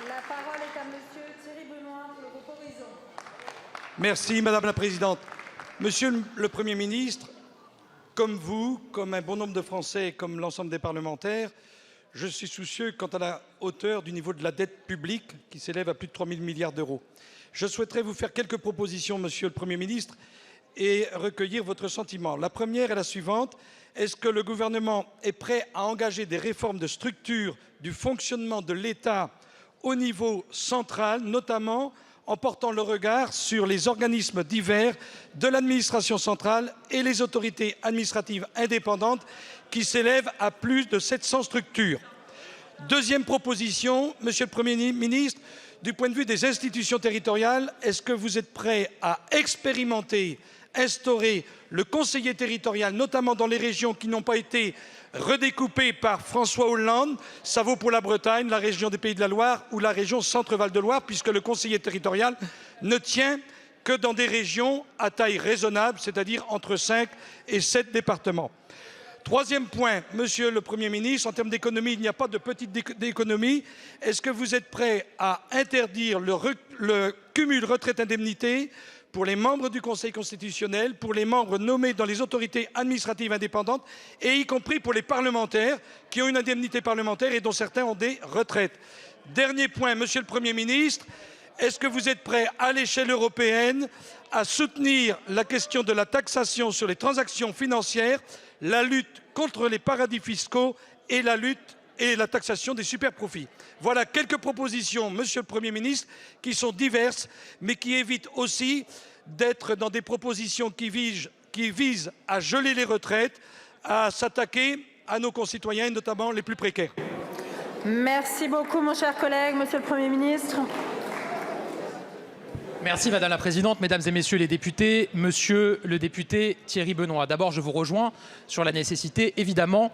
La parole est à Monsieur Thierry Benoît pour le groupe Horizon. Merci Madame la Présidente. Monsieur le Premier ministre, comme vous, comme un bon nombre de Français et comme l'ensemble des parlementaires, je suis soucieux quant à la hauteur du niveau de la dette publique qui s'élève à plus de 3 000 milliards d'euros. Je souhaiterais vous faire quelques propositions, Monsieur le Premier ministre, et recueillir votre sentiment. La première est la suivante. Est-ce que le gouvernement est prêt à engager des réformes de structure du fonctionnement de l'État au niveau central, notamment en portant le regard sur les organismes divers de l'administration centrale et les autorités administratives indépendantes qui s'élèvent à plus de 700 structures. Deuxième proposition, Monsieur le Premier ministre, du point de vue des institutions territoriales, est-ce que vous êtes prêt à expérimenter, instaurer le conseiller territorial, notamment dans les régions qui n'ont pas été redécoupées par François Hollande? Ça vaut pour la Bretagne, la région des Pays de la Loire ou la région Centre-Val de Loire, puisque le conseiller territorial ne tient que dans des régions à taille raisonnable, c'est-à-dire entre 5 et 7 départements. Troisième point, Monsieur le Premier ministre, en termes d'économie, il n'y a pas de petite économie. Est-ce que vous êtes prêt à interdire le cumul retraite-indemnité pour les membres du Conseil constitutionnel, pour les membres nommés dans les autorités administratives indépendantes, et y compris pour les parlementaires qui ont une indemnité parlementaire et dont certains ont des retraites? Dernier point, Monsieur le Premier ministre, est-ce que vous êtes prêt à l'échelle européenne à soutenir la question de la taxation sur les transactions financières, la lutte contre les paradis fiscaux et la taxation des superprofits? Voilà quelques propositions, Monsieur le Premier ministre, qui sont diverses, mais qui évitent aussi d'être dans des propositions qui visent à geler les retraites, à s'attaquer à nos concitoyens, et notamment les plus précaires. Merci beaucoup, mon cher collègue. Monsieur le Premier ministre. Merci Madame la Présidente, Mesdames et Messieurs les députés, Monsieur le député Thierry Benoît. D'abord, je vous rejoins sur la nécessité, évidemment,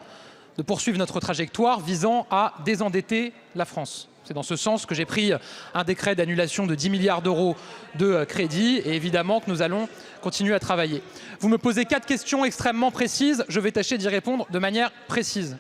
de poursuivre notre trajectoire visant à désendetter la France. C'est dans ce sens que j'ai pris un décret d'annulation de 10 milliards d'euros de crédit et évidemment que nous allons continuer à travailler. Vous me posez 4 questions extrêmement précises, je vais tâcher d'y répondre de manière précise.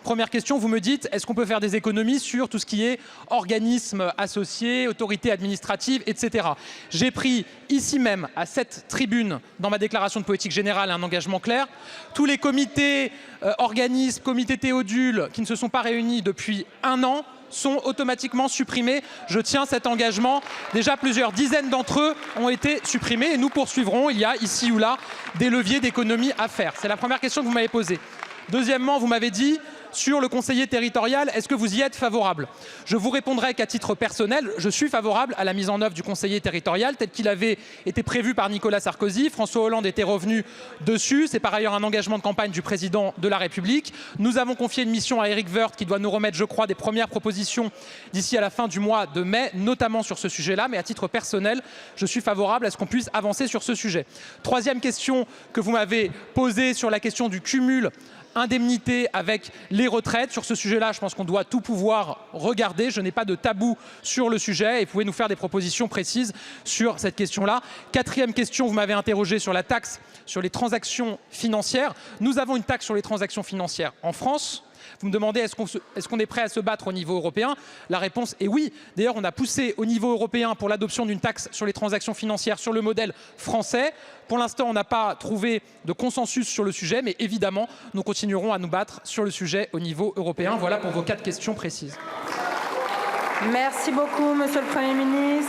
Première question, vous me dites, est-ce qu'on peut faire des économies sur tout ce qui est organismes associés, autorités administratives, etc. J'ai pris ici même, à cette tribune, dans ma déclaration de politique générale, un engagement clair. Tous les comités, organismes, comités Théodule qui ne se sont pas réunis depuis 1 an sont automatiquement supprimés. Je tiens cet engagement. Déjà, plusieurs dizaines d'entre eux ont été supprimés et nous poursuivrons. Il y a ici ou là des leviers d'économie à faire. C'est la première question que vous m'avez posée. Deuxièmement, vous m'avez dit sur le conseiller territorial, est-ce que vous y êtes favorable? Je vous répondrai qu'à titre personnel, je suis favorable à la mise en œuvre du conseiller territorial tel qu'il avait été prévu par Nicolas Sarkozy. François Hollande était revenu dessus. C'est par ailleurs un engagement de campagne du président de la République. Nous avons confié une mission à Éric Woerth qui doit nous remettre, je crois, des premières propositions d'ici à la fin du mois de mai, notamment sur ce sujet-là. Mais à titre personnel, je suis favorable à ce qu'on puisse avancer sur ce sujet. Troisième question que vous m'avez posée sur la question du cumul indemnité avec les retraites. Sur ce sujet-là, je pense qu'on doit tout pouvoir regarder. Je n'ai pas de tabou sur le sujet et vous pouvez nous faire des propositions précises sur cette question-là. Quatrième question, vous m'avez interrogé sur la taxe sur les transactions financières. Nous avons une taxe sur les transactions financières en France. Vous me demandez est-ce qu'on est prêt à se battre au niveau européen? La réponse est oui. D'ailleurs, on a poussé au niveau européen pour l'adoption d'une taxe sur les transactions financières sur le modèle français. Pour l'instant, on n'a pas trouvé de consensus sur le sujet, mais évidemment, nous continuerons à nous battre sur le sujet au niveau européen. Voilà pour vos 4 questions précises. Merci beaucoup, Monsieur le Premier ministre.